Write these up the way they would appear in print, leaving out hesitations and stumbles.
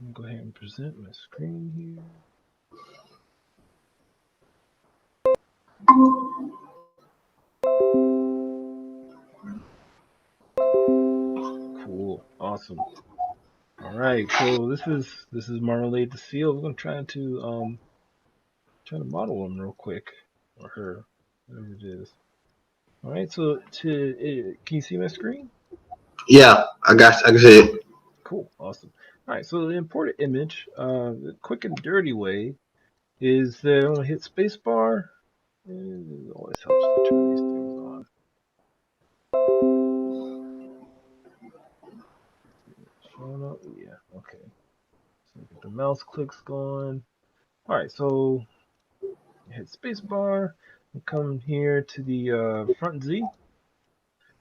I'm gonna go ahead and present my screen here. Cool, awesome. All right, so this is Marmalade the seal. We're gonna try to model him real quick, or her, whatever it is. All right, so can you see my screen? Yeah, I can see it. Cool, awesome. All right, so the important image, the quick and dirty way is that I'm gonna hit spacebar. And it always helps to turn these things on. Showing up, yeah, okay. So get the mouse clicks going. All right, so hit spacebar and come here to the front Z.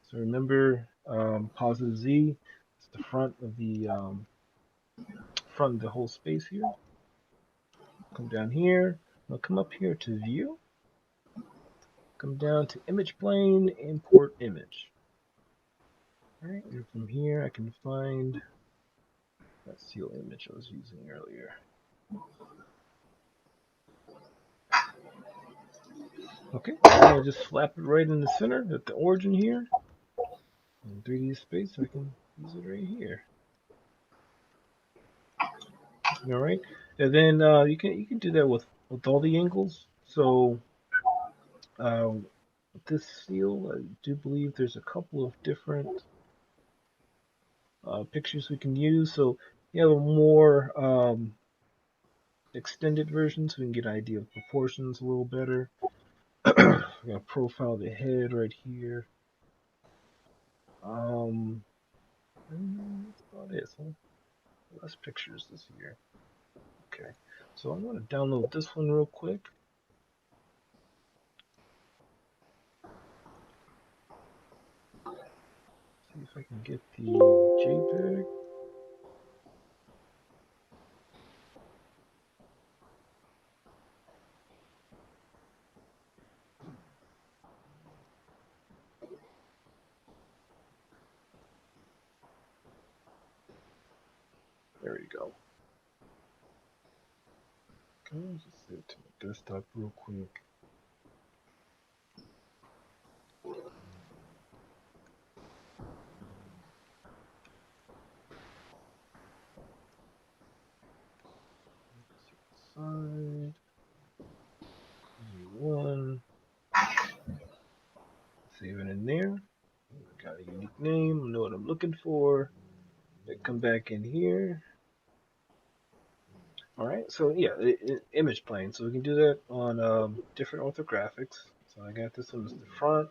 So remember, positive Z is the front of the whole space here. Come down here. I'll come up here to view. Come down to image plane, import image. All right, and from here I can find that seal image I was using earlier. Okay, I'm gonna just slap it right in the center at the origin here. In 3D space, I can use it right here. All right, and then you can do that with all the angles. So with this seal, I do believe there's a couple of different pictures we can use. So you have a more extended version, so we can get an idea of proportions a little better. We're gonna profile the head right here. That's about it. So less pictures this year. Okay, so I'm gonna download this one real quick. See if I can get the JPEG. There you go. Okay, let's just save it to my desktop real quick. Side one. Save it in there. Got a unique name. I know what I'm looking for. I come back in here. All right. So yeah, image plane. So we can do that on different orthographics. So I got this one as the front,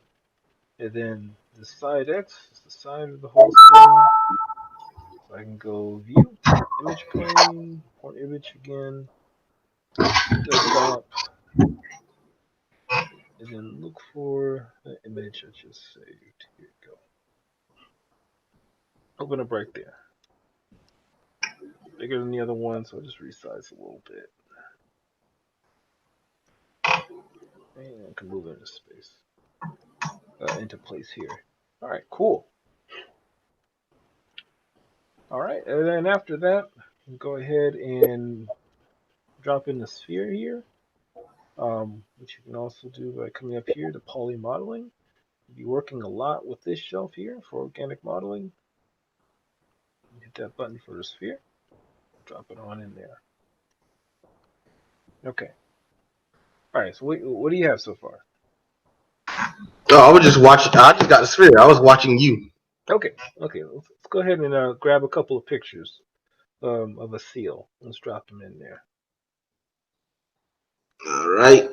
and then the side X is the side of the whole thing. So I can go view, image plane, or image again, desktop, and then look for the image I just saved. Here we go. Open up right there. Bigger than the other one, so I'll just resize a little bit. And I can move it into space, into place here. All right, cool. All right, and then after that, go ahead and drop in the sphere here, which you can also do by coming up here to poly modeling. You'll be working a lot with this shelf here for organic modeling. Hit that button for the sphere, drop it on in there. Okay. All right, so what do you have so far? Oh, I was just watching. I just got the sphere. I was watching you. Okay, okay, let's go ahead and grab a couple of pictures of a seal. Let's drop them in there. All right.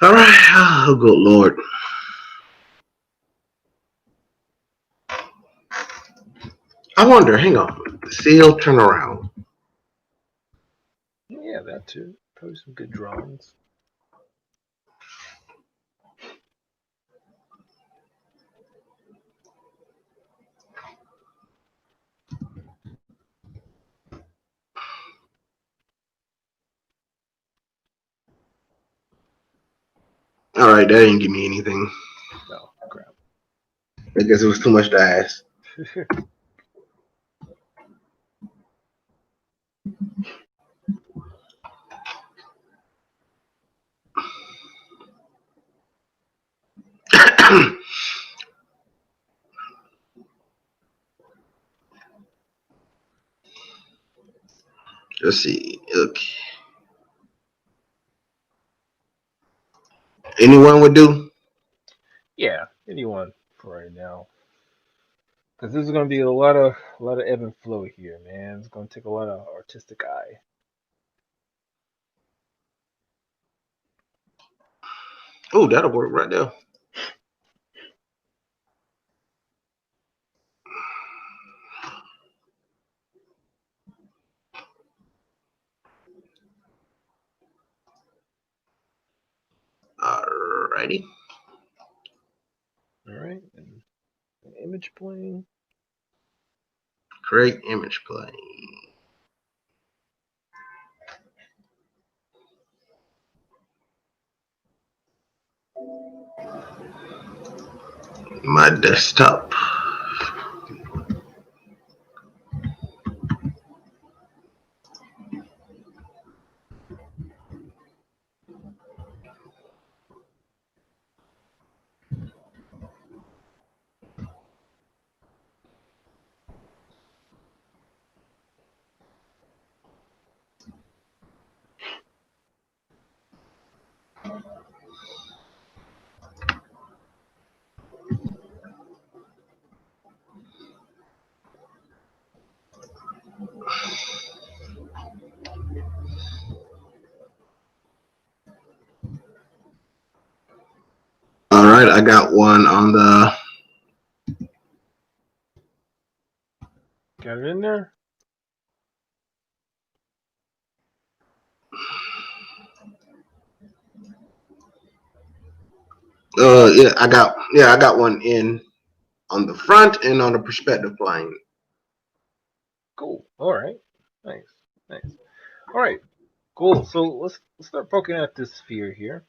All right. Oh, good Lord. I wonder. Hang on. The seal turn around. Yeah, that too. Probably some good drawings. All right, that didn't give me anything. No, crap. I guess it was too much to ask. Let's see. Okay. Anyone would do. Yeah, anyone for right now. Because this is going to be a lot of ebb and flow here, man. It's going to take a lot of artistic eye. Oh, that'll work right there. Alrighty. All right, and an image plane. Create image plane. My desktop. All right, I got one on the. Got it in there? I got one in on the front and on the perspective plane. Cool. All right. Nice. Nice. All right. Cool. So let's start poking at this sphere here.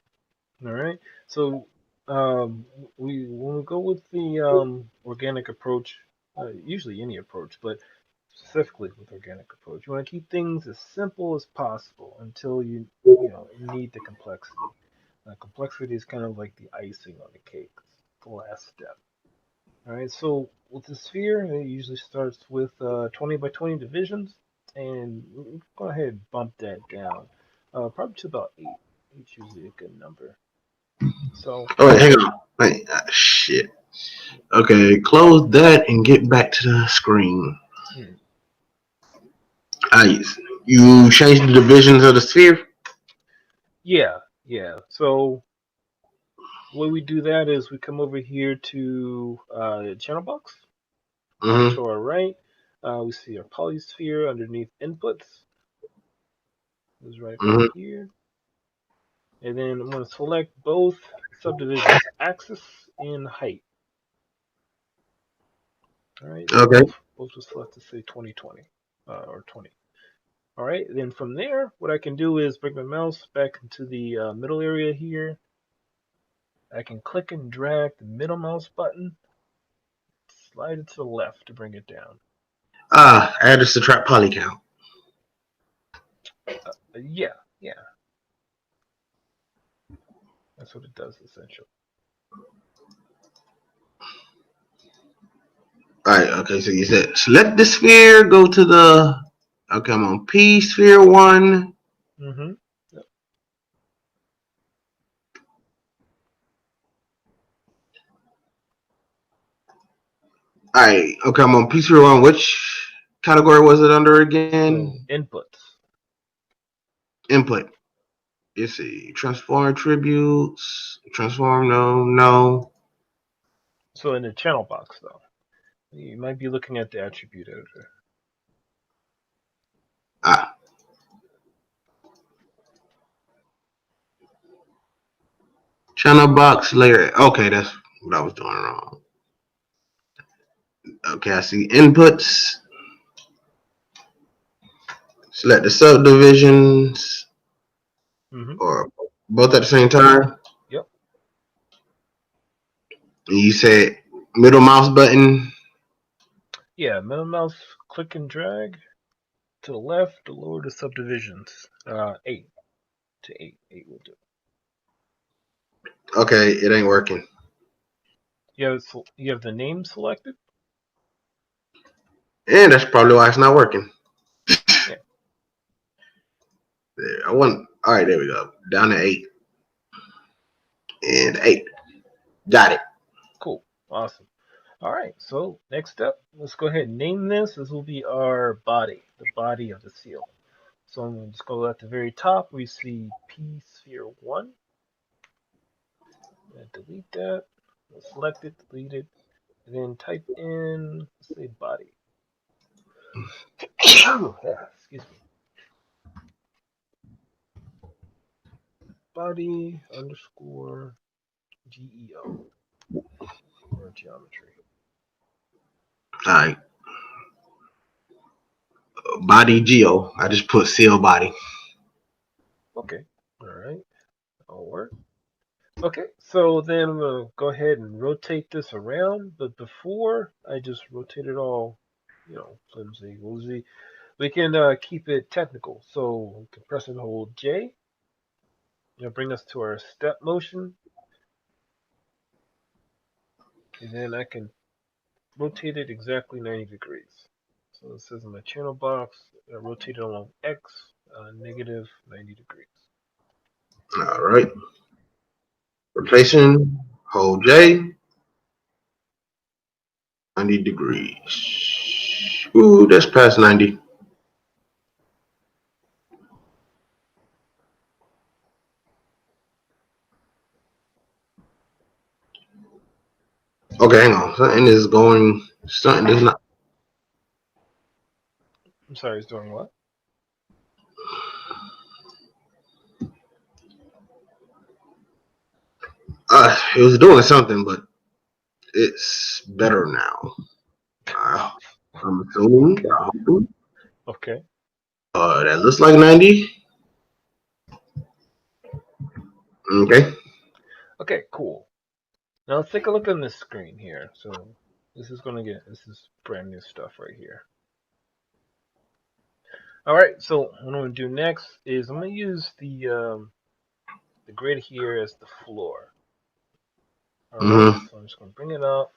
All right. So we when we go with the organic approach, usually any approach, but specifically with organic approach, you want to keep things as simple as possible until you need the complexity. Complexity is kind of like the icing on the cake. It's the last step. All right. So with the sphere, it usually starts with 20 by 20 divisions, and go ahead and bump that down, probably to about eight. Eight's usually a good number. So, Oh wait, hang on. Wait, shit. Okay, close that and get back to the screen. hmm, I you changed the divisions of the sphere. yeah, yeah. So the way we do that is we come over here to the channel box. Mm-hmm. To our right, we see our polysphere underneath inputs. Is right about Mm-hmm. here. And then I'm going to select both subdivisions, axis and height. All right, so Okay. both was selected to say 2020 or 20. All right, then from there, what I can do is bring my mouse back into the middle area here. I can click and drag the middle mouse button, slide it to the left to bring it down. Add a subtract poly count. Yeah, yeah, that's what it does essentially. All right. Okay. So you said select the sphere. Go to the. Okay, I'm on P sphere one. Mm-hmm. Yep. All right. Okay, I'm on P sphere one. Which category was it under again? So inputs. Input. You see, transform attributes. Transform. No. No. So in the channel box though, you might be looking at the attribute editor. Ah. Channel box layer. Okay, that's what I was doing wrong. Okay, I see inputs. Select the subdivisions Mm-hmm. or both at the same time. Yep. You said middle mouse button. Yeah, middle mouse click and drag to the left to lower the subdivisions. 8 to 8. 8 will do. Okay, it ain't working. You have the name selected? And that's probably why it's not working. Yeah, There, I want. All right, there we go. Down to 8 and 8. Got it. cool. Awesome. All right, so next up, let's go ahead and name this. This will be our body, the body of the seal. So I'm going to just go at the very top. We see P sphere 1. Delete that. We'll select it, delete it, and then type in, let's say, body. Excuse me. Body underscore GEO or geometry. All right. Body Geo. I just put seal body. Okay. All right. That'll work. Okay. So then I'm going to go ahead and rotate this around. But before I just rotate it all, flimsy, woozy, we can keep it technical. So we can press and hold J. Bring us to our step motion. And then I can rotate it exactly 90 degrees. So it says in my channel box, rotate it along X, negative 90 degrees. All right. Rotation. Hold J. 90 degrees. Ooh, that's past 90. Okay, hang on. Something is going. Something is not. I'm sorry, it's doing what? It was doing something, but it's better now. I'm assuming. Okay. Okay. That looks like 90. Okay. Okay, cool. Now let's take a look on this screen here. So this is brand new stuff right here. All right, so what I'm going to do next is I'm going to use the grid here as the floor. All right, Mm-hmm. so I'm just going to bring it up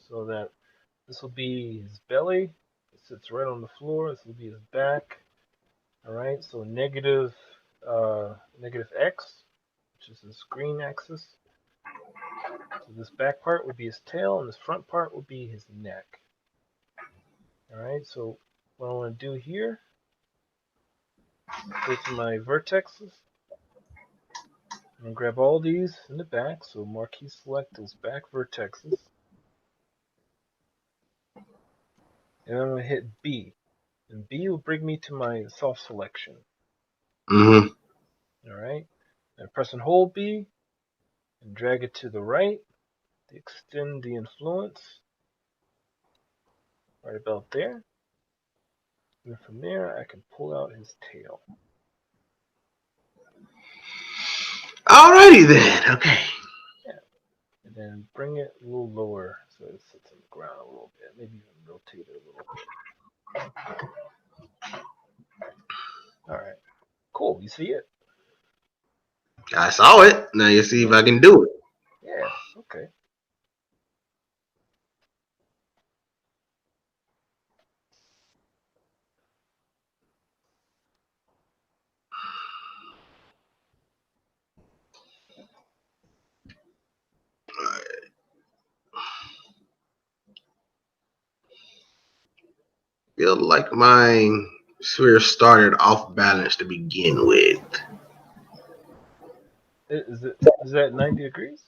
so that this will be his belly. It sits right on the floor. This will be his back. All right, so negative x, which is his green axis. So this back part would be his tail, and this front part would be his neck. All right, so what I want to do here, go to my vertexes. I'm going to grab all these in the back, so marquee select those back vertexes. And I'm going to hit B. And B will bring me to my soft selection. Mm-hmm. All right, and press and hold B and drag it to the right to extend the influence right about there. And from there, I can pull out his tail. Alrighty then. Okay. Yeah, and then bring it a little lower so it sits on the ground a little bit. Maybe even rotate it a little bit. All right, cool. You see it? I saw it. Now you see if Yeah, I can do it. yeah. Okay. Feel like my sphere started off balance to begin with. Is that 90 degrees?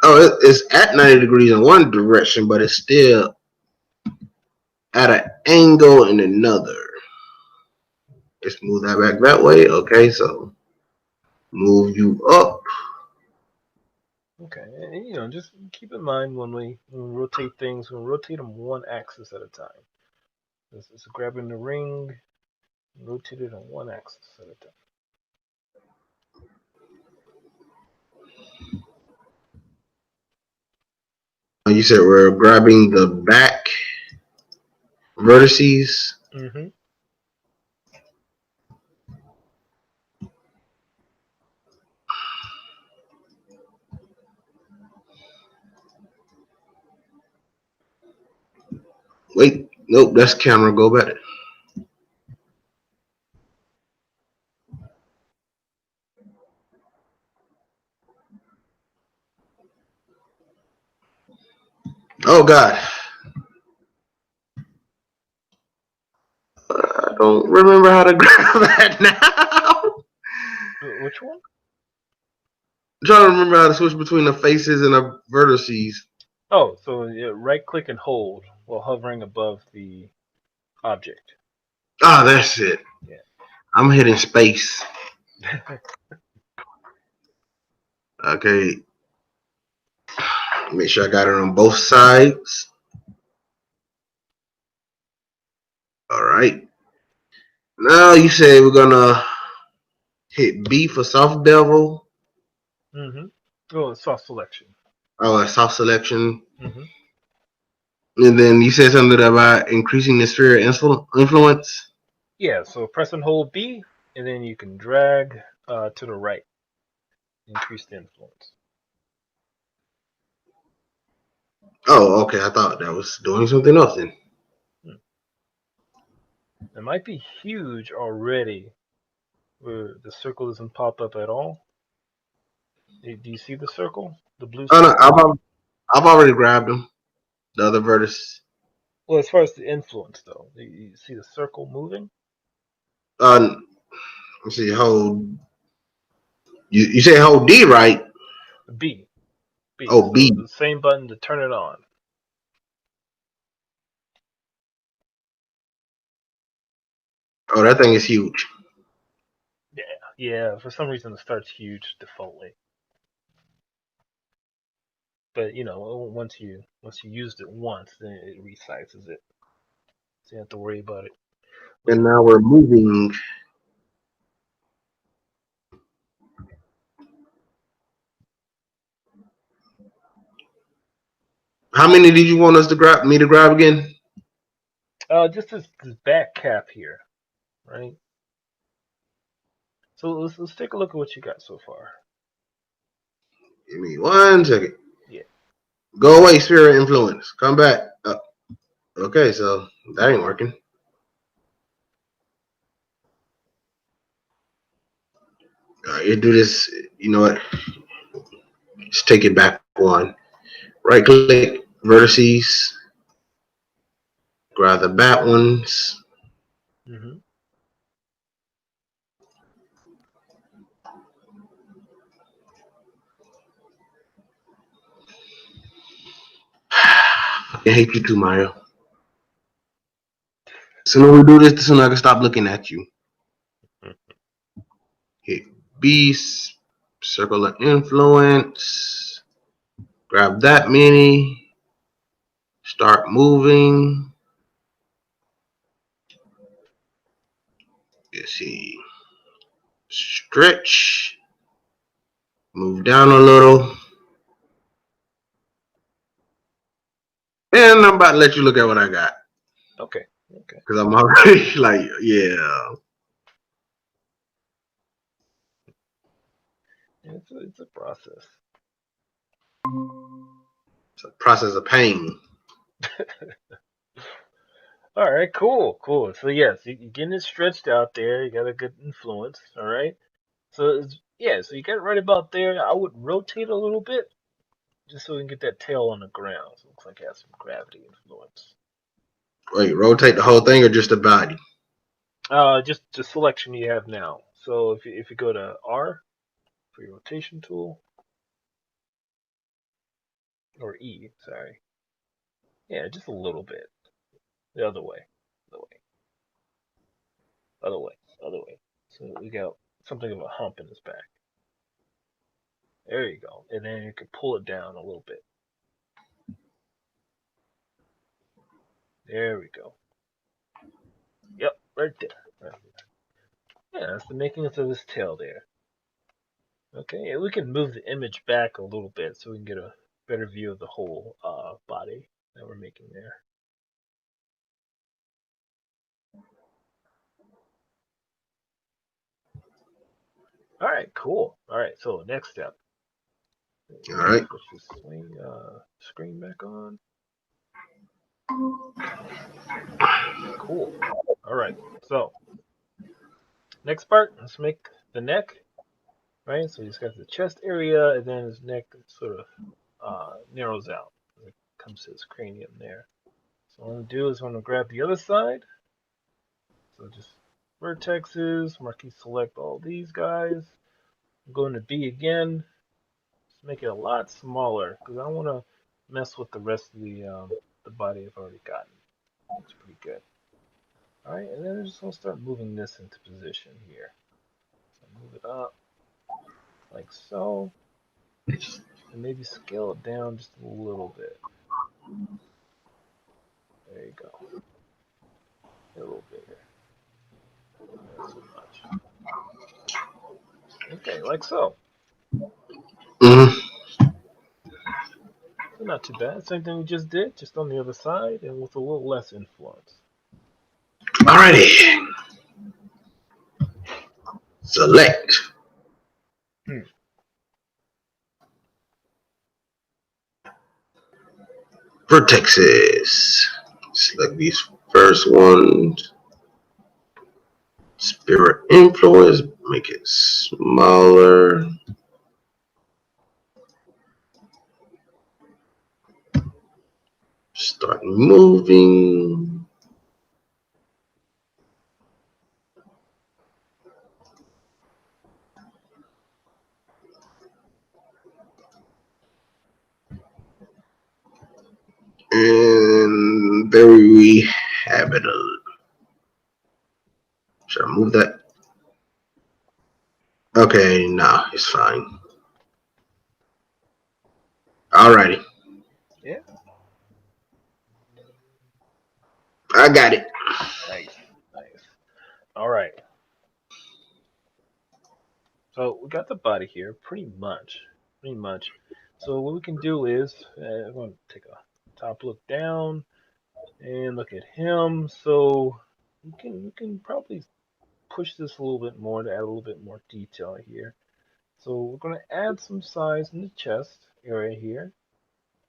Oh, it's at 90 degrees in one direction, but it's still at an angle in another. Let's move that back that way. Okay, so move you up. Okay, and just keep in mind when we rotate things, we rotate them one axis at a time. This is grabbing the ring, rotate it on one axis at a time. you said we're grabbing the back vertices. Mm-hmm. Wait, nope, that's camera. Go back. Oh God, I don't remember how to grab that now. Which one? I'm trying to remember how to switch between the faces and the vertices. Oh, so yeah, right click and hold while hovering above the object. Ah, that's it. Yeah. I'm hitting space. Okay, make sure I got it on both sides. All right. Now you say we're gonna hit B for soft bevel. Mm-hmm. Oh, soft selection. Oh, a soft selection. Mm-hmm. And then you said something about increasing the sphere influence. Yeah, so press and hold B, and then you can drag to the right. Increase the influence. Oh, okay. I thought that was doing something else then. Hmm. It might be huge already, where the circle doesn't pop up at all. Do you see the circle? The blue Oh no, circle? I've already grabbed them. The other vertex. Well, as far as the influence, though, you see the circle moving? Uh, let's see. Hold. You say hold D right? B. B. Oh So B. the same button to turn it on. Oh, that thing is huge. Yeah. Yeah, for some reason it starts huge defaultly. But once you used it once, then it resizes it. So you don't have to worry about it And later now on. we're moving. How many did you want us to grab? Me to grab again? Just this back cap here, right? So let's take a look at what you got so far. Give me 1 second. Yeah. Go away, spirit influence. Come back. Okay, so that ain't working. All right, you do this. You know what? Just take it back one. Right click vertices. Grab the back ones. Mm-hmm. I hate you too, Mario. The sooner we do this, the sooner I can stop looking at you. Hit B, circle of influence. Grab that many. Start moving. Let's see. Stretch. Move down a little. And I'm about to let you look at what I got. Okay. Okay. Because I'm already like, yeah. Yeah, it's a process. It's a process of pain. All right. Cool. Cool. So yes, you're getting it stretched out there. You got a good influence. All right. So yeah. So you got it right about there. I would rotate a little bit just so we can get that tail on the ground. So it looks like it has some gravity influence. Wait, rotate the whole thing or just the body? Just the selection you have now. So if you go to R for your rotation tool, or E, sorry. Yeah, just a little bit. The other way. Other way. Other way. Other way. So we got something of a hump in his back. There you go. And then you can pull it down a little bit. There we go. Yep, right there. Right there. Yeah, that's the makings of his tail there. Okay, and we can move the image back a little bit so we can get a better view of the whole body that we're making there. All right, cool. All right, so next step. All right. Switch this screen back on. Cool. All right, so next part, let's make the neck. Right, so he's got the chest area, and then his neck sort of narrows out. It comes to his cranium there. So what I'm going to do is I'm going to grab the other side. So just vertexes, marquee select all these guys. I'm going to B again. Just make it a lot smaller because I don't want to mess with the rest of the body I've already gotten. Looks pretty good. All right, and then I'm just going to start moving this into position here. So move it up like so, and maybe scale it down just a little bit. There you go. A little bigger. Not so much. Okay, like so. Mm-hmm. So not too bad. Same thing we just did, just on the other side and with a little less influence. Alrighty. Select Hmm. vertexes. Select these first ones. Spirit influence. Make it smaller. Start moving. And there we have it. Should I move that? Okay, no, it's fine. Alrighty. Yeah, I got it. nice, nice. All right. So we got the body here, pretty much, pretty much. So what we can do is, I'm going to take a top look down and look at him. So we can probably push this a little bit more to add a little bit more detail here. So we're going to add some size in the chest area here.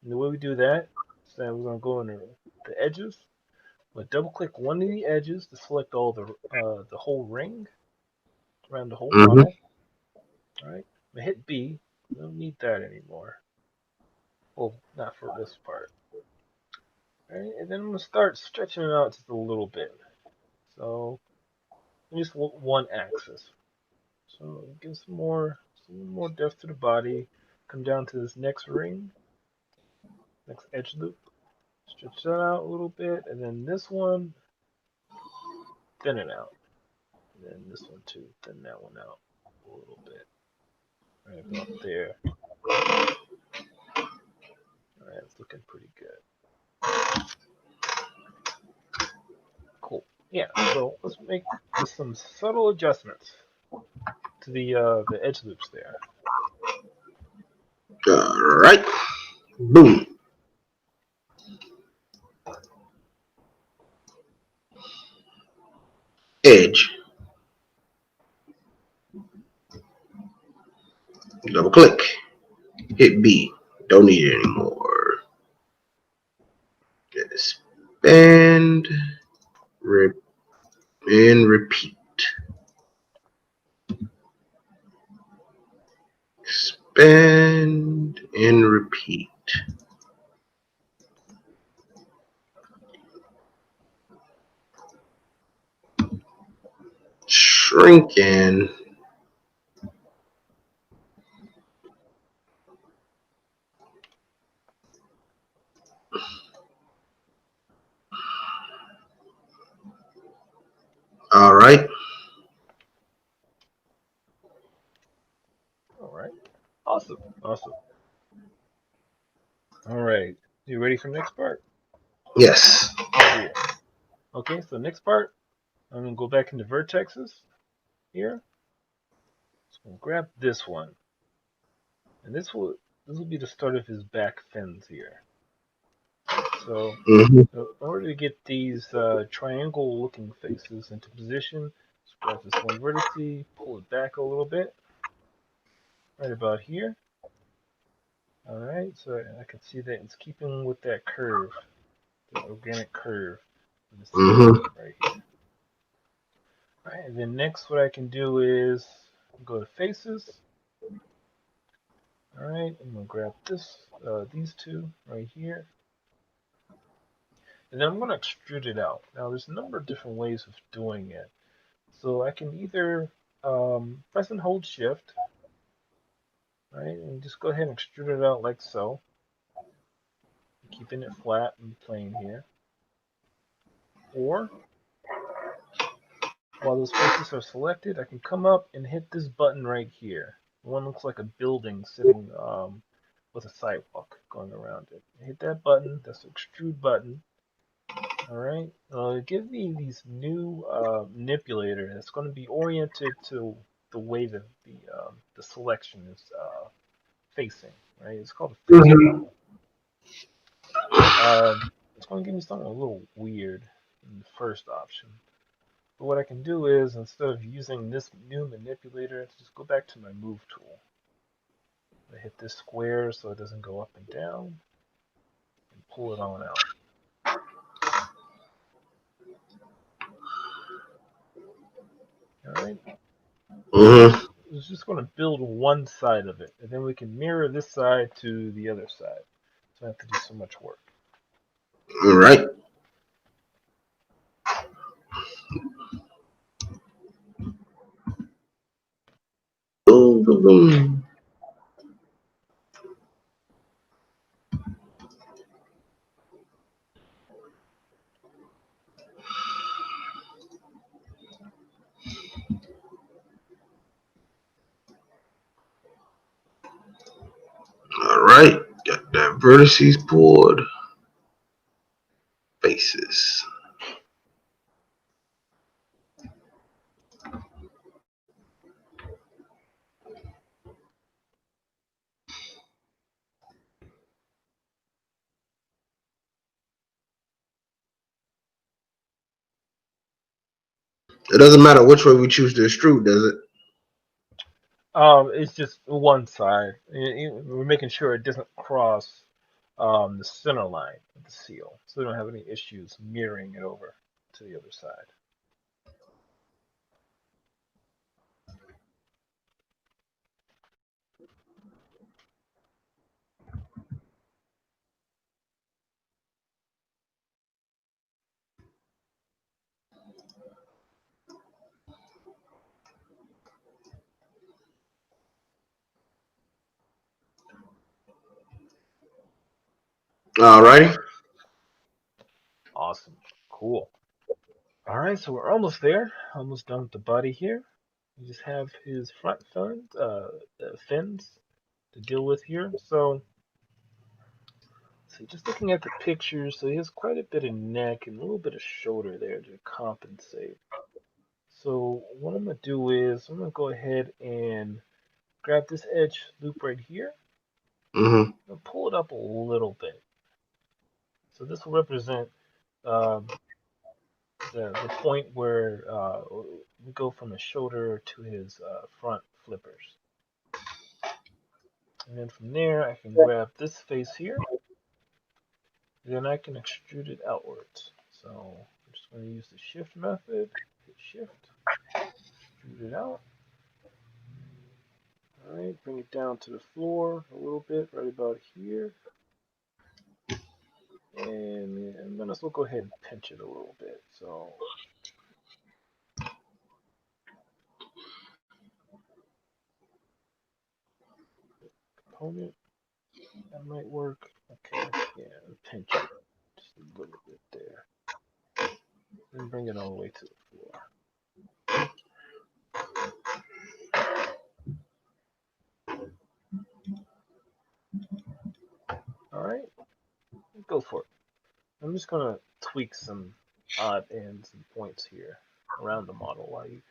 And the way we do that is that we're going to go under the edges. We'll double click one of the edges to select all the whole ring around the whole Mm-hmm. model. All right. I'm gonna hit B. We don't need that anymore. Well, not for this part. All right. And then I'm gonna start stretching it out just a little bit. So just one axis. So give some more depth to the body. Come down to this next ring, next edge loop. Stretch that out a little bit, and then this one, thin it out. And then this one too, thin that one out a little bit. Right about there. All right, it's looking pretty good. Cool. Yeah. So let's make just some subtle adjustments to the edge loops there. Alright. Boom. Edge. Double click. Hit B. Don't need it anymore. Expand. And repeat. Expand and repeat. Shrink in. All right. All right. Awesome. Awesome. All right. You ready for the next part? Yes. Cool. Okay. So next part, I'm gonna go back into vertexes here. So I'm gonna grab this one, and this will this will be the start of his back fins here. So Mhm. in order to get these triangle-looking faces into position, just grab this one vertice, pull it back a little bit, right about here. All right, so I can see that it's keeping with that curve, the organic curve of the seal Mhm. right here. All right, and then next what I can do is go to faces. All right, I'm gonna grab these two right here, and then I'm gonna extrude it out. Now there's a number of different ways of doing it. So I can either press and hold Shift, right, and just go ahead and extrude it out like so, keeping it flat and plain here. Or while those faces are selected, I can come up and hit this button right here. One looks like a building sitting with a sidewalk going around it. Hit that button. That's the extrude button. All right. Give me these new manipulator that's going to be oriented to the way that the selection is facing. Right. It's called a face Mhm. model. It's going to give me something a little weird in the first option. But what I can do is, instead of using this new manipulator, just go back to my move tool. I hit this square so it doesn't go up and down, and pull it on out. All right. Mhm. It's just going to build one side of it, and then we can mirror this side to the other side. So I don't have to do so much work. All right. Boom, boom, boom. All right. Got that vertices pulled. Faces. It doesn't matter which way we choose to extrude, does it? It's just one side. We're making sure it doesn't cross the center line of the seal, so we don't have any issues mirroring it over to the other side. All righty. Awesome. Cool. All right, so we're almost there. Almost done with the body here. We just have his front fins to deal with here. So, see, just looking at the pictures, so he has quite a bit of neck and a little bit of shoulder there to compensate. So what I'm gonna do is I'm gonna go ahead and grab this edge loop right here Mhm. and pull it up a little bit. So this will represent um, the point where we go from the shoulder to his front flippers. And then from there, I can grab this face here. Then I can extrude it outwards. So I'm just going to use the shift method. Hit shift, extrude it out. All right, bring it down to the floor a little bit, right about here. And I'm going to go ahead and pinch it a little bit. So component, that might work. Okay, yeah, pinch it just a little bit there. Then bring it all the way to the floor. All right, go for it. I'm just gonna tweak some odd ends and points here around the model while you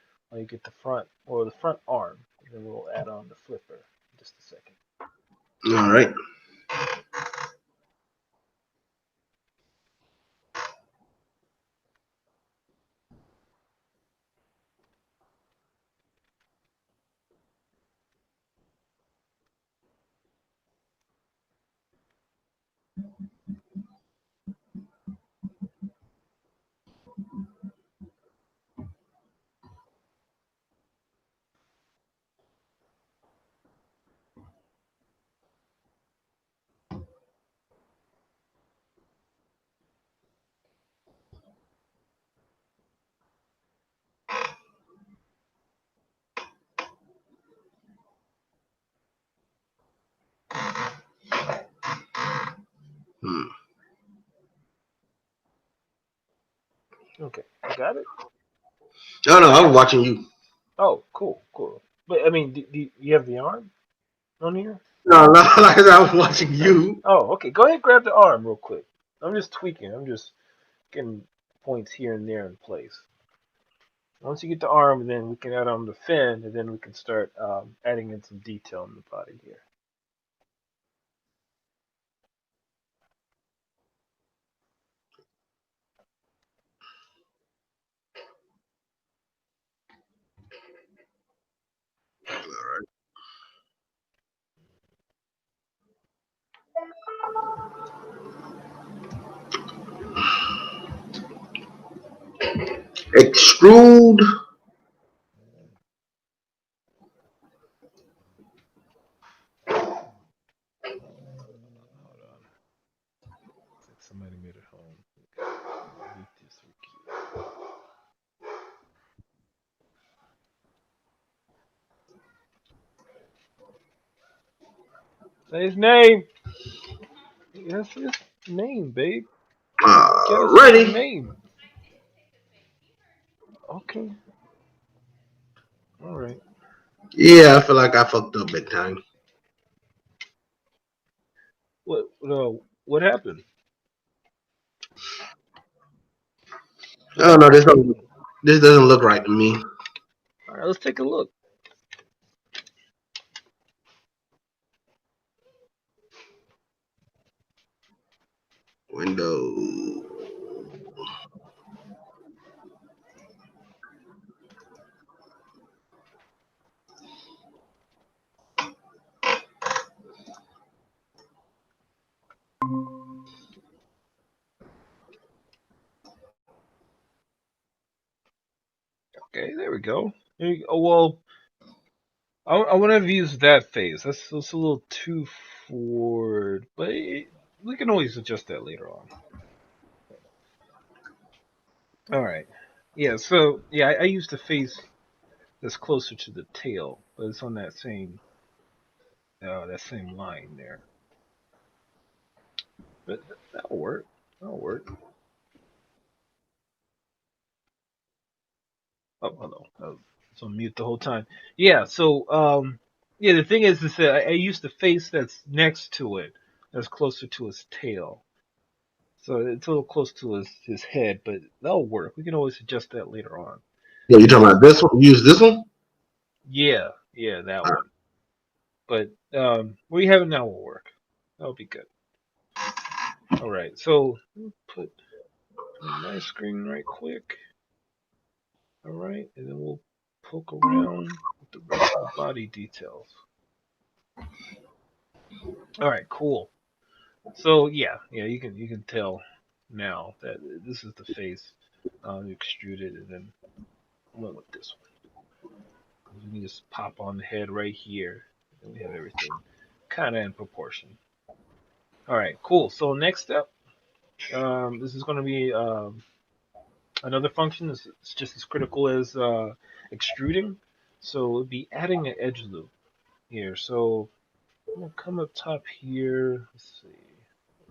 get the front or the front arm, and then we'll add on the flipper in just a second. All right. Hmm. Okay, you got it. No, no, I was watching you. Oh, cool, cool. But I mean, do you have the arm on here? No, no, like I said, I was watching you. Oh, okay. Go ahead, grab the arm real quick. I'm just tweaking. I'm just getting points here and there in place. Once you get the arm, then we can add on the fin, and then we can start adding in some detail in the body here. Extrude. Hold on. Looks like somebody made it home. Delete this requeue. Say his name. That's his name, babe. You gotta say the Ready? name. Okay. All right. Yeah, I feel like I fucked up big time. What happened? What Oh no, happened? this doesn't look right to me. All right, let's take a look. Window. Okay, there we go. Oh, well, I want to use that phase. That's a little too forward, but we can always adjust that later on. All right. Yeah. So yeah, I used the face that's closer to the tail, but it's on that same line there. But that'll work. That'll work. Oh, hello. I was on mute the whole time. Yeah. So yeah, the thing is that I used the face that's next to it, that's closer to his tail. So it's a little close to his head, but that'll work. We can always adjust that later on. Yeah, you talking So about this one? Use this one? yeah, yeah, that All one. But where you have it now will work. That'll be good. All right. So put my screen right quick. All right, and then we'll poke around with the rest of the body details. All right, cool. So yeah, you can tell now that this is the face extruded, and then I went with this one. We can just pop on the head right here, and we have everything kind of in proportion. All right, cool. So next step, this is going to be another function. It's just as critical as extruding. So we'll be adding an edge loop here. So I'm gonna come up top here. Let's see,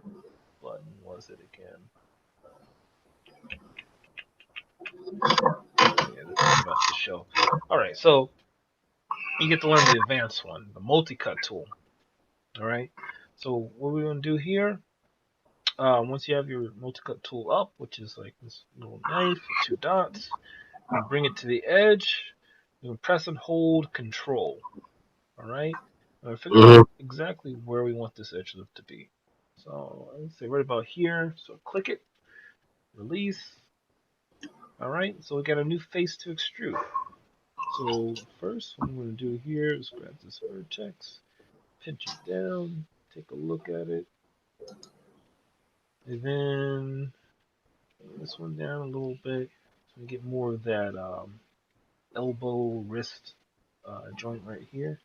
what button was it again? Yeah, this is right off the shelf. All right, so you get to learn the advanced one, the multi-cut tool. All right. So what we're gonna do here, once you have your multi-cut tool up, which is like this little knife with two dots, you're gonna bring it to the edge. You're gonna press and hold Control. All right. Figure out Mm-hmm. exactly where we want this edge loop to be. So let's say right about here. So click it, release. All right, so we got a new face to extrude. So first, what I'm going to do here is grab this vertex, pinch it down, take a look at it, and then bring this one down a little bit so we get more of that elbow wrist joint right here.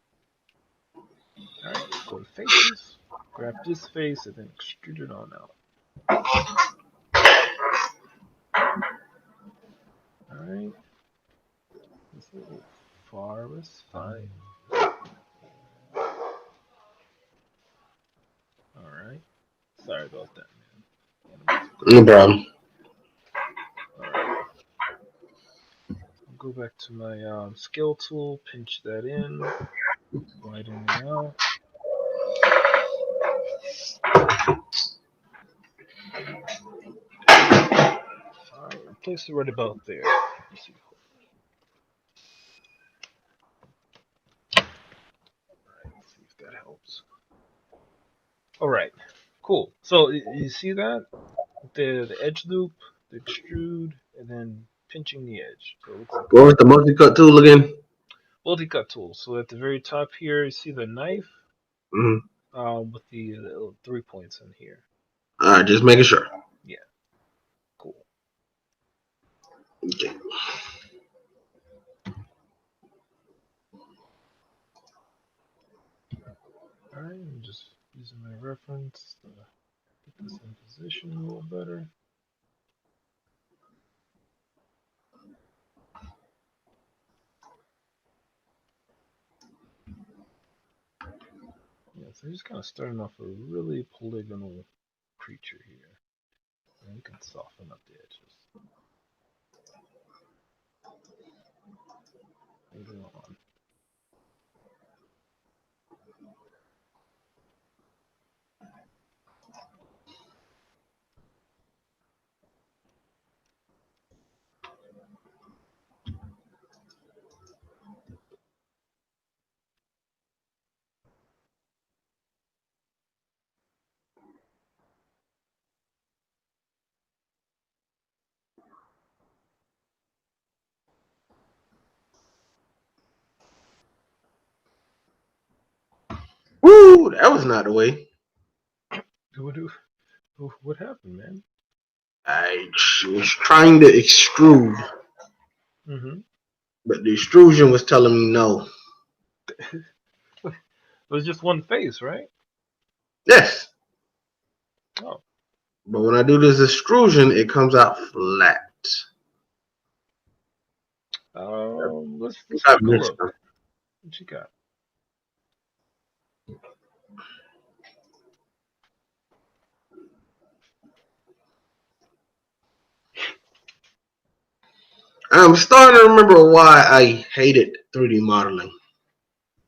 All right, go to faces, grab this face, and then extrude it on out. All right, it's a little far, but it's fine. All right, sorry about that, man. Animals are No crazy. problem. All right, I'll go back to my scale tool, pinch that in, widen it out. All right, and place it right about there. Let's see. All right, let's see if that helps. All right, cool. So you see that the edge loop, the extrude, and then pinching the edge. So it looks like What was the multi-cut tool again? multi-cut tool. So at the very top here, you see the knife Mm-hmm. with the 3 points in here. All right, just making sure. Yeah, cool. Okay. All right, I'm just using my reference to get this in position a little better. Yeah, so just kind of starting off a really polygonal creature here. And you can soften up the edges later on. Woo, that was not the way. What, what happened, man? I was trying to extrude, Mm-hmm. but the extrusion was telling me no. It was just one face, right? Yes, Oh, but when I do this extrusion, it comes out flat. let's I take a missed look. them. What you got? I'm starting to remember why I hated 3D modeling.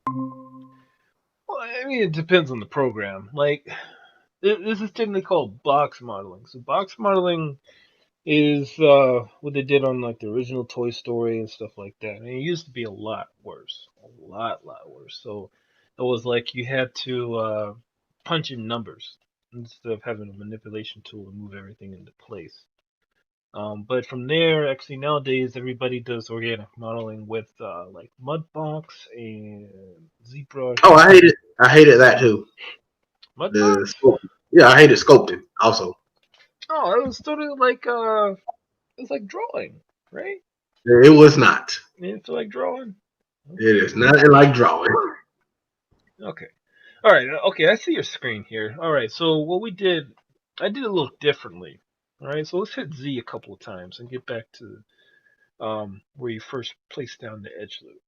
Well, I mean, it depends on the program. Like, this is technically called box modeling. So box modeling is what they did on like the original Toy Story and stuff like that. And it used to be a lot worse, lot worse. So it was like you had to punch in numbers instead of having a manipulation tool to move everything into place. But from there, actually nowadays everybody does organic modeling with like Mudbox and ZBrush. Oh, I hated that too. The Mudbox? sculpting. Yeah, I hated sculpting also. Oh, it was sort of like it's like drawing, right? It was not. You didn't feel like drawing? It Okay. is nothing like drawing. Okay. All right. Okay. I see your screen here. All right. So what we did, I did a little differently. All right. So let's hit Z a couple of times and get back to where you first placed down the edge loop.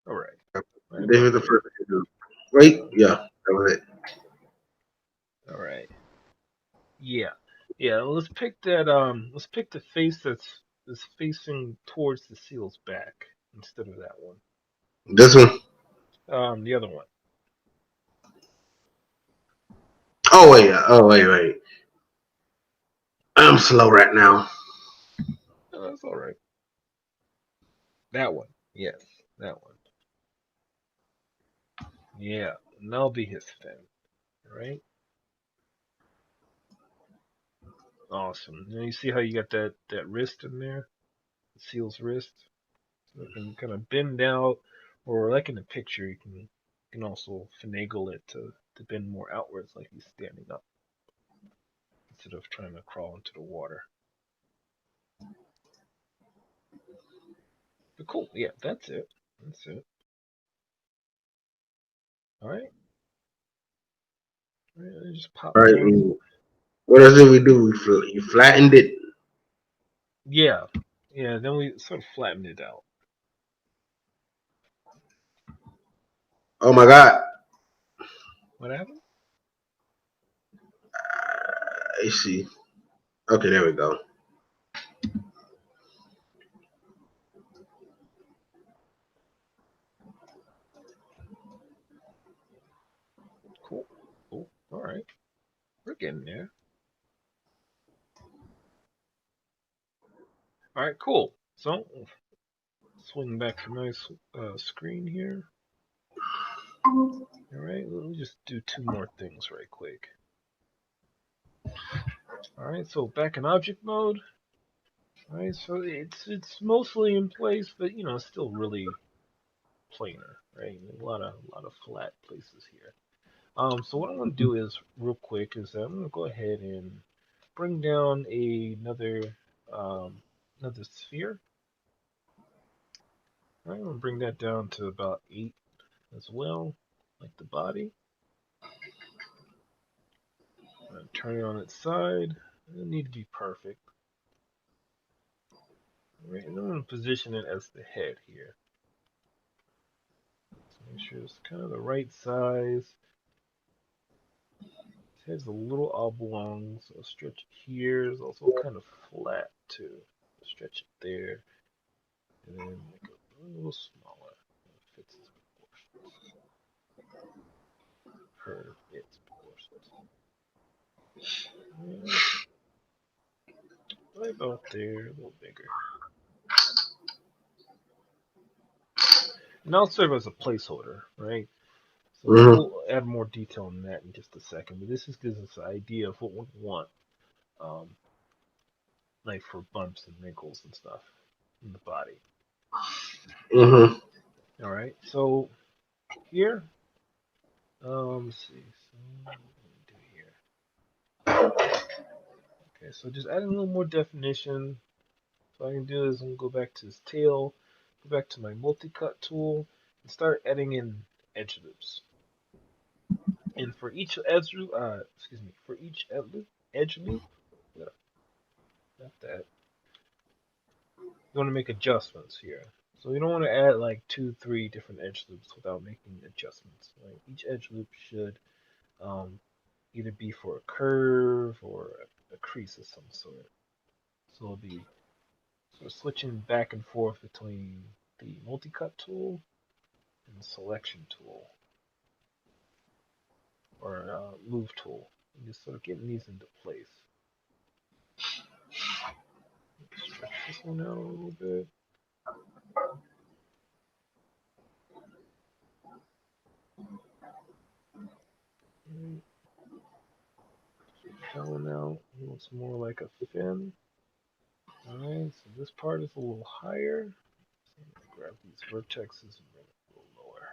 All right. Right This about was the there. first thing to do. Wait, yeah, that was it. All right. Yeah. Yeah. Let's pick that. Let's pick the face that's facing towards the seal's back instead of that one. This one. The other one. Oh wait, wait. I'm slow right now. Oh, that's all right. That one. Yes, that one. Yeah, and that'll be his fin. All right. Awesome. Now you see how you got that wrist in there, the seal's wrist. So it can kind of bend out, or like in the picture, you can also finagle it to bend more outwards, like he's standing up instead of trying to crawl into the water. But cool. Yeah, that's it. That's it. All right. All right. Just pop All right. down. What else did we do? You flattened it. Yeah. Yeah. Then we sort of flatten it out. Oh my God. What happened? I see. Okay, there we go. Cool. Cool. All right. We're getting there. All right. Cool. So swing back to my screen here. All right. Let me just do two more things right quick. All right. So back in object mode. All right. So it's mostly in place, but it's still really planar, right? A lot of flat places here. So what I'm gonna do is real quick is I'm gonna go ahead and bring down um, another sphere. All right, I'm gonna bring that down to about 8 as well, like the body. Turn it on its side. It doesn't need to be perfect. All right, and I'm gonna position it as the head here. So make sure it's kind of the right size. Its head's a little oblong, so stretch it here. It's also kind of flat too. Stretch it there, and then make it a little smaller. It fits its proportions. Per its proportions. Yeah, right about there, a little bigger. And that'll serve as a placeholder, right? So Mm-hmm. we'll add more detail on that in just a second. But this just gives us an idea of what we want, um, like for bumps and wrinkles and stuff in the body. Mm-hmm. All right. So here, let's see. So what do we do here? Okay. So just adding a little more definition. So what I can do is I'm gonna go back to this tail, go back to my multi-cut tool, and start adding in edge loops. And for each edge loop, for each edge loop, yeah, not that. You want to make adjustments here. So you don't want to add like two, three different edge loops without making adjustments. Like each edge loop should um, either be for a curve or a crease of some sort. So it'll be sort of switching back and forth between the multi-cut tool and the selection tool or move tool. And just sort of getting these into place. Stretch this one out a little bit. Right. Stretch that one out. It looks more like a fin. Alright, so this part is a little higher. So I'm going to grab these vertexes and bring it a little lower.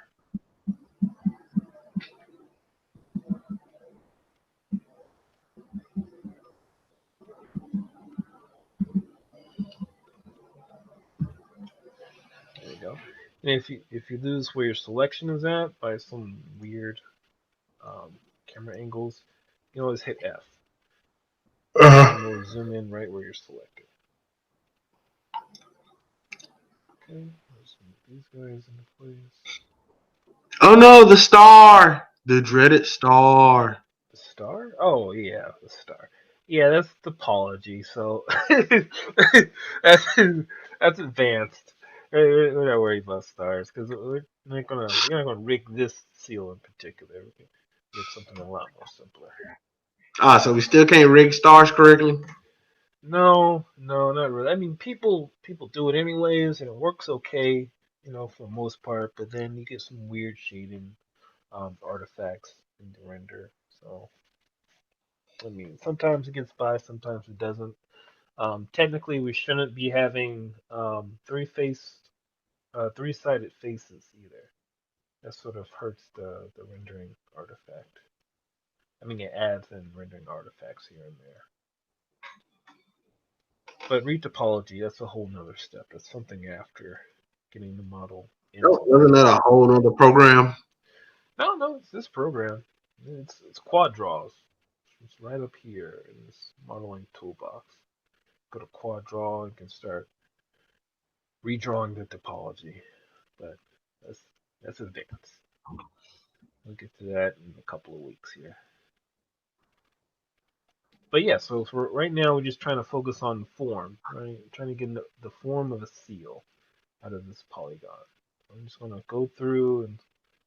There you go. And if you lose where your selection is at by some weird camera angles, you can always hit F, Uh-huh. and it'll zoom in right where you're selected. Okay, let's move these guys into place. Oh no, the star, the dreaded star. The star? Oh yeah, the star. Yeah, that's topology. So that's that's advanced. We're not worried about stars because we're not gonna rig this seal in particular. We can rig something a lot more simpler. Ah, so we still can't rig stars correctly. No, no, not really. I mean, people do it anyways, and it works okay, for the most part. But then you get some weird shading artifacts in the render. So I mean, sometimes it gets by, sometimes it doesn't. Technically, we shouldn't be having three-sided faces either. That sort of hurts the rendering artifact. I mean, it adds in rendering artifacts here and there. But retopology, that's a whole nother step. That's something after getting the model No, into the wasn't that render. a whole other program? No, no, it's this program. It's quad draws. It's right up here in this modeling toolbox. Go to quad draw and can start redrawing the topology. But that's that's advanced. We'll get to that in a couple of weeks here. But yeah, so for right now we're just trying to focus on form, right? Trying to get the form of a seal out of this polygon. So I'm just gonna go through and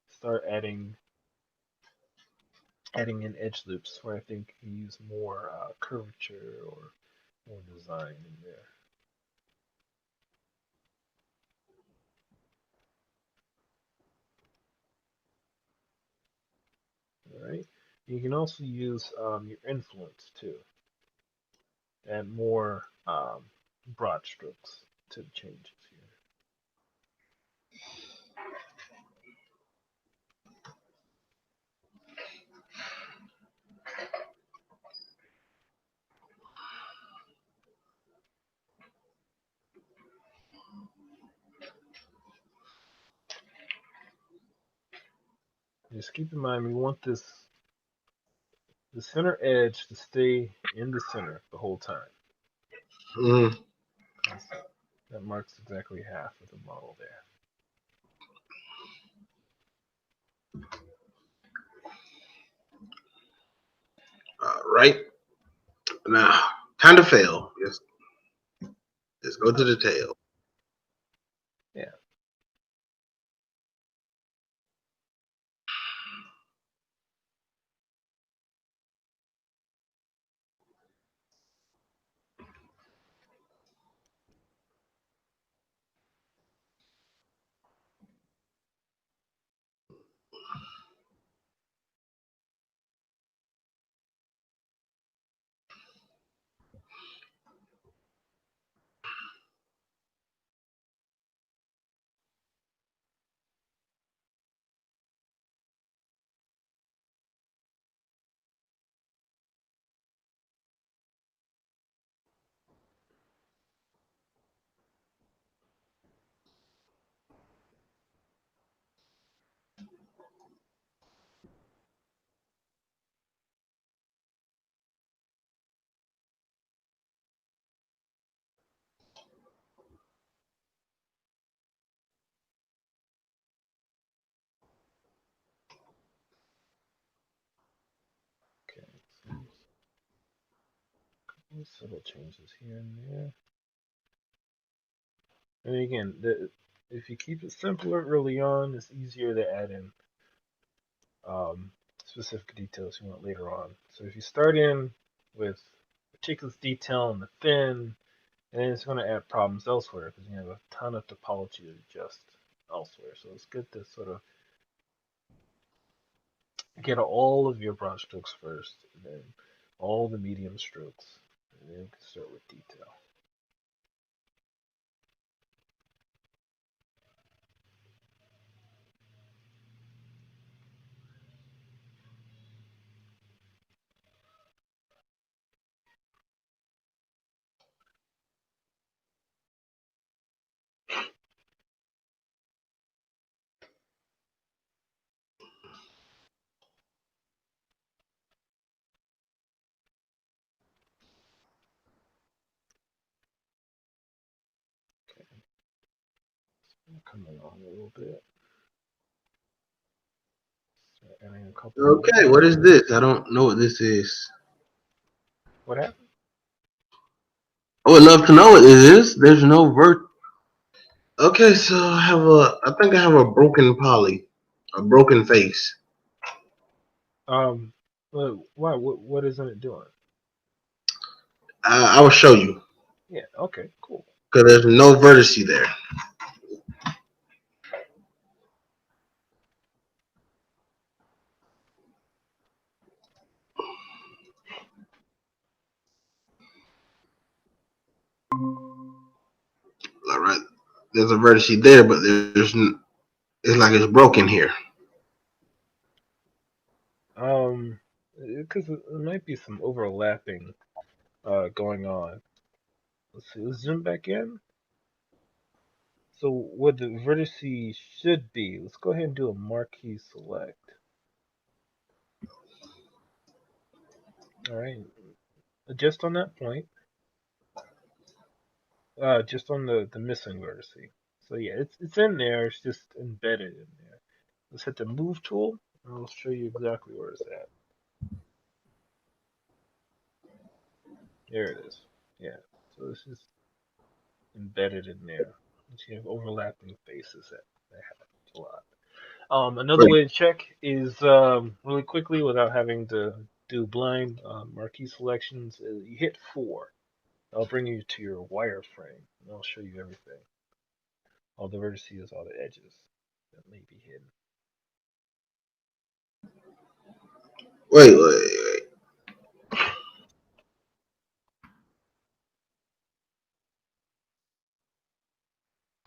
start adding in edge loops where I think you use more curvature or more design in there. All right. You can also use your influence too, add more broad strokes to the changes here. Just keep in mind we want the center edge to stay in the center the whole time. Mm, That marks exactly half of the model there. right. Now, time to fail. Just go to the tail. Yeah. Okay. So subtle changes here and there. And again, if you keep it simpler early on, it's easier to add in um, specific details you want later on. So if you start in with meticulous detail in the fin, and then it's going to add problems elsewhere because you have a ton of topology to adjust elsewhere. So it's good to sort of get all of your brush strokes first, and then all the medium strokes, and then you can start with detail. Okay, come along a little bit. Start adding a couple Okay, more. what is this? I don't know what this is. What happened? I would love to know what this is. There's no vert. Okay, so I think I have a broken poly, a broken face. Why? What isn't it doing? I will show you Yeah. Okay. Cool. because there's no vertice there. All right, there's a vertice there, but it's like it's broken here. Because there might be some overlapping going on. Let's see. Let's zoom back in. So what the vertices should be. Let's go ahead and do a marquee select. All right. Just on that point. Just on the missing vertex. So yeah, it's in there. It's just embedded in there. Let's hit the move tool, and I'll show you exactly where it's at. There it is. Yeah. So this is embedded in there. You have overlapping faces that happens a lot. Another Wait, way to check is really quickly without having to do blind marquee selections. You hit 4. I'll bring you to your wireframe, and I'll show you everything. All the vertices, all the edges that may be hidden. wait.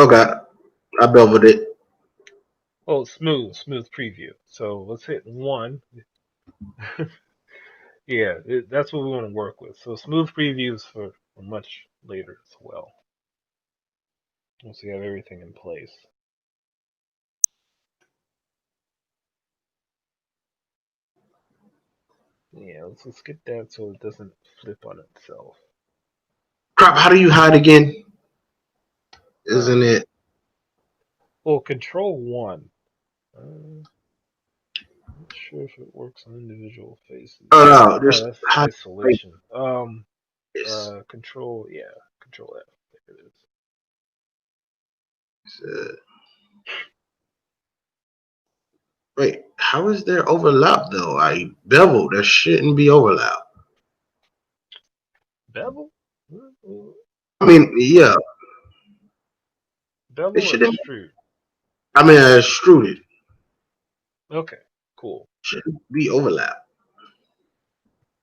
Okay, I beveled it. Oh, smooth preview. So let's hit 1. Yeah, that's what we want to work with. So smooth previews for much later as well. Once we have everything in place. Yeah, let's get that so it doesn't flip on itself. Crap, how do you hide again? Isn't Um, it? well, control 1. Not sure if it works on individual faces. Oh no, Oh, just that's hide isolation. this. Control, yeah, control F. There it is. Uh, Wait, how is there overlap though? I beveled. There shouldn't be overlap. Bevel? I mean, yeah, it Bevel or shouldn't. extrude? I mean, I extruded. Okay, cool. Shouldn't be overlap.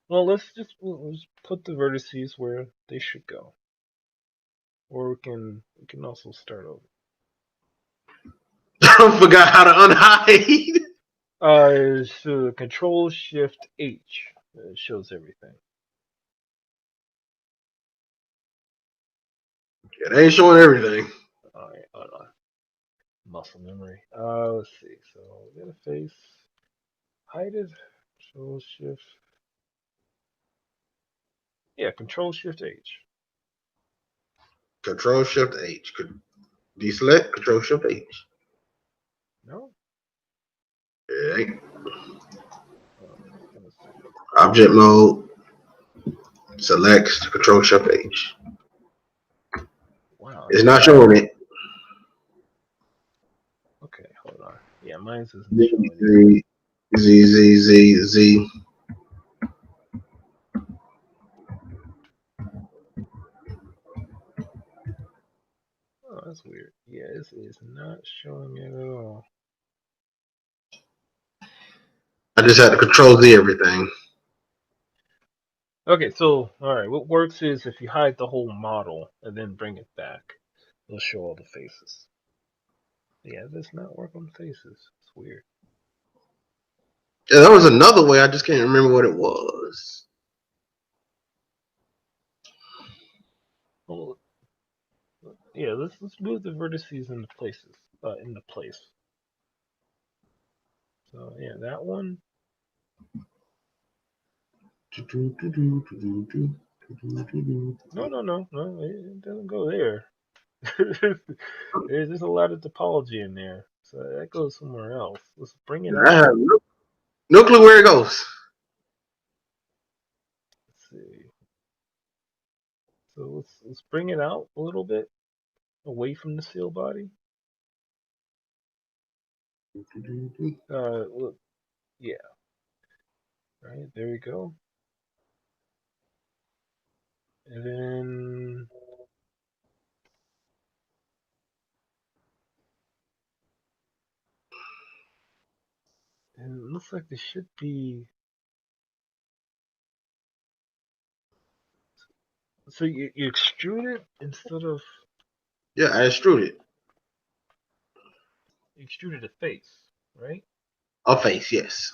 Well, let's put the vertices where they should go, or we can also start over. I forgot how to unhide. So Control Shift H shows everything. It ain't showing everything. All right, hold on. Muscle memory. Let's see. So we got a face. Hide it. Control Shift. Yeah, Control Shift H. Control Shift H. Deselect. Control Shift H. No. It ain't. Let's see. Object mode. Select. Control Shift H. Wow, It's it's not not. showing it. Okay, hold on. Yeah, mine's isn't Z showing either. Z Z Z Z Z. Oh, that's weird. Yeah, this is not showing at all. I just had to Control Z everything. Okay, so all right, what works is if you hide the whole model and then bring it back, it'll show all the faces. Yeah, it does not work on faces. It's weird. Yeah, there was another way. I just can't remember what it was. Well, yeah, let's move the vertices into places. Into place. So yeah, that one. No. It doesn't go there. There's just a lot of topology in there, so that goes somewhere else. Let's bring it I out. have no clue where it goes. Let's see. So let's bring it out a little bit away from the seal body. Look, yeah, right there we go. And then and it looks like there should be. So you extrude it instead of Yeah, I extruded it. you extruded a face, right? A face, yes.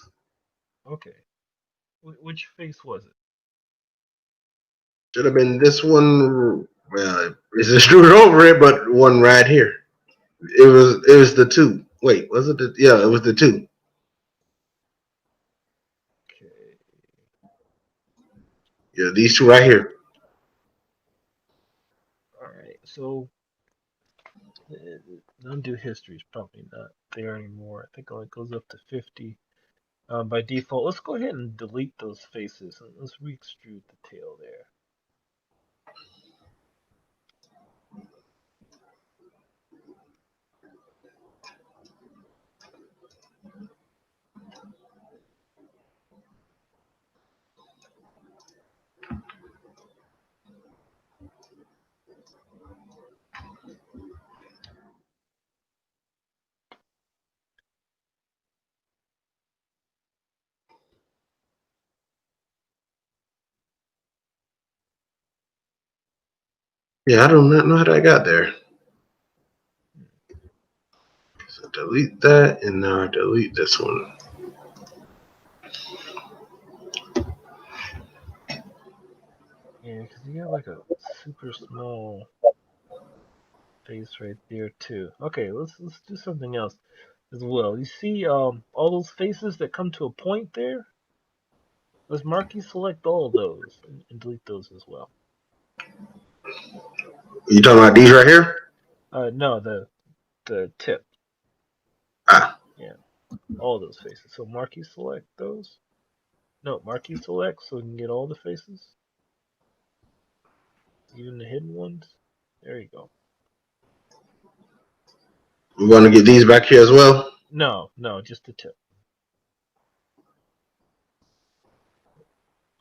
Okay. Which face was it? Should have been this one. Well, it's extruded over it, but one right here. It was the two. Wait, was it the? Yeah, it was the two. Okay. Yeah, these two right here. All right. So undo history is probably not there anymore. I think it only goes up to 50 by default. Let's go ahead and delete those faces and let's re-extrude the tail there. Yeah, I do not know how that got there. So delete that, and now I delete this one. Yeah, because you got like a super small face right there too. Okay, let's do something else as well. You see all those faces that come to a point there? Let's marquee select all of those and delete those as well. You talking about these right here? No, the tip. Ah, Yeah, all those faces. So marquee select those. No, marquee select so we can get all the faces, even the hidden ones. There you go. we want to get these back here as well. No, no, just the tip.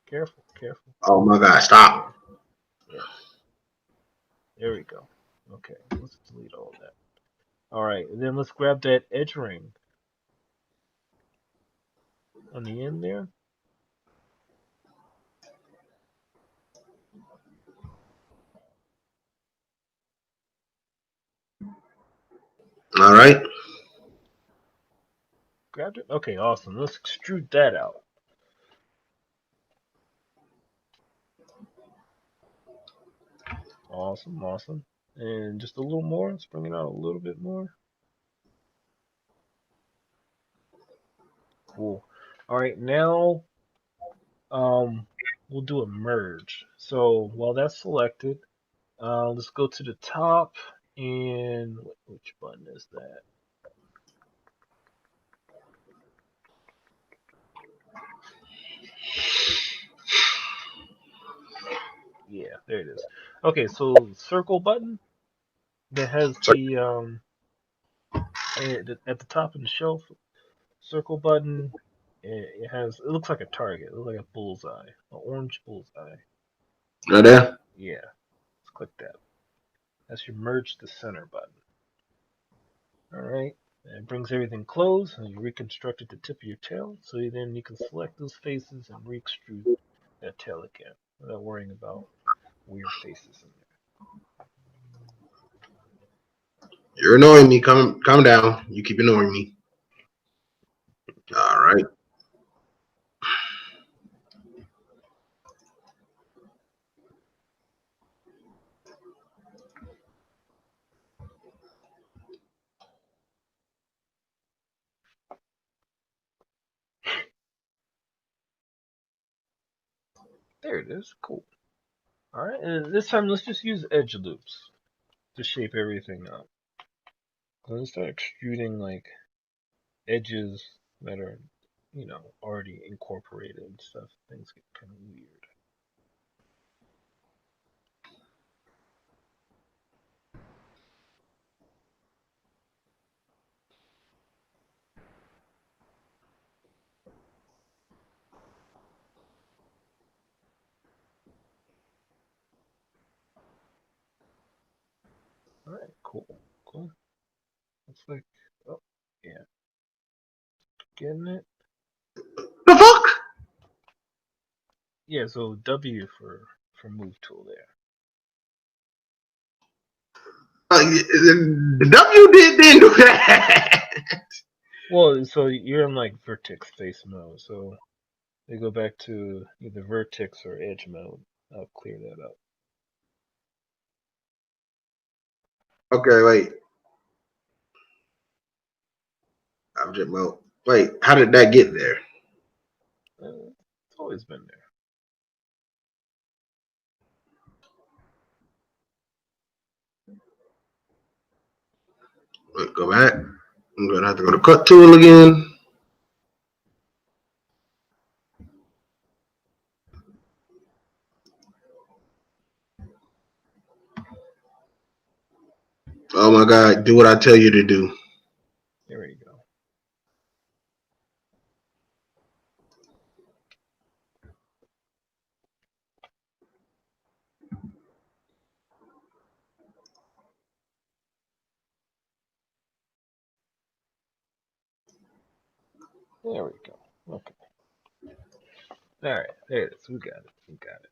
Careful, careful. Oh my God! Stop. Yeah, yeah. There we go. Okay, let's delete all that. All right, and then let's grab that edge ring on the end there. All right. Grabbed it. Okay, awesome. Let's extrude that out. Awesome, awesome. And just a little more. Let's bring it out a little bit more. Cool. All right, now um, we'll do a merge. So while that's selected, let's go to the top and which button is that? Yeah, there it is. Okay, so circle button that has So, the at the top of the shelf circle button. It has it looks like a target. It looks like a bullseye, an orange bullseye. right there. Yeah, let's click that. That's your merge to center button. All right. And it brings everything closed, and you reconstructed the tip of your tail. So then you can select those faces and re-extrude that tail again without worrying about weird faces in there. You're annoying me. Calm down. You keep annoying me. All right. There it is. Cool. All right. And this time, let's just use edge loops to shape everything up. Let's start extruding like edges that are, already incorporated and stuff. Things get kind of weird. looks like. Oh, yeah, getting it. The fuck? Yeah, so W for move tool there. The W didn't do that. Well, so you're in like vertex face mode, so they go back to either vertex or edge mode. I'll clear that up. Okay, wait. Object mode. Wait, how did that get there? It's always been there. Wait, go back. I'm gonna have to go to cut tool again. Oh my god, do what I tell you to do. There we go. There we go. Okay. All right. There it is. We got it. We got it.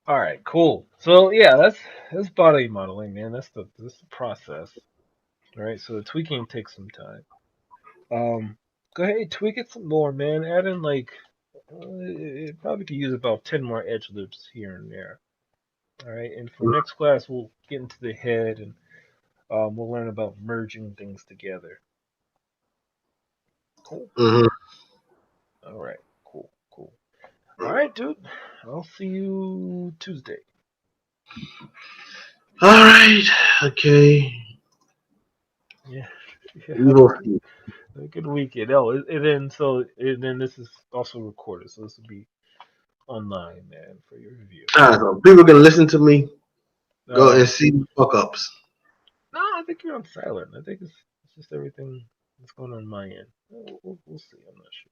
All right. Cool. So yeah, that's body modeling, man. That's the process. All right. So the tweaking takes some time. Go ahead, tweak it some more, man. Add in like it probably could use about 10 more edge loops here and there. All right. And for next class, we'll get into the head and we'll learn about merging things together. Cool. Mm-hmm. All right. Cool. Cool. All right, dude. I'll see you Tuesday. All right. Okay. Yeah. Yeah. We will see. Have a good weekend. Oh, and then this is also recorded, so this will be online, man, for your review. So people can listen to me. Go Um, and see fuck ups. no, I think you're on silent. I think it's just everything that's going on my end. We'll see. I'm not sure.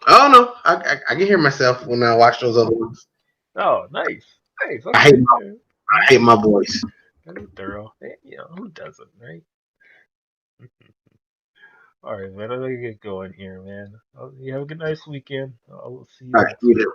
I don't know. I can hear myself when I watch those other ones. Oh, nice, nice. I hate Okay, my yeah, I hate my voice. gotta be thorough. Hey, you know who doesn't, right? All right, man. I gotta get going here, man. You have a good nice weekend. I'll see you All right, next you week. do.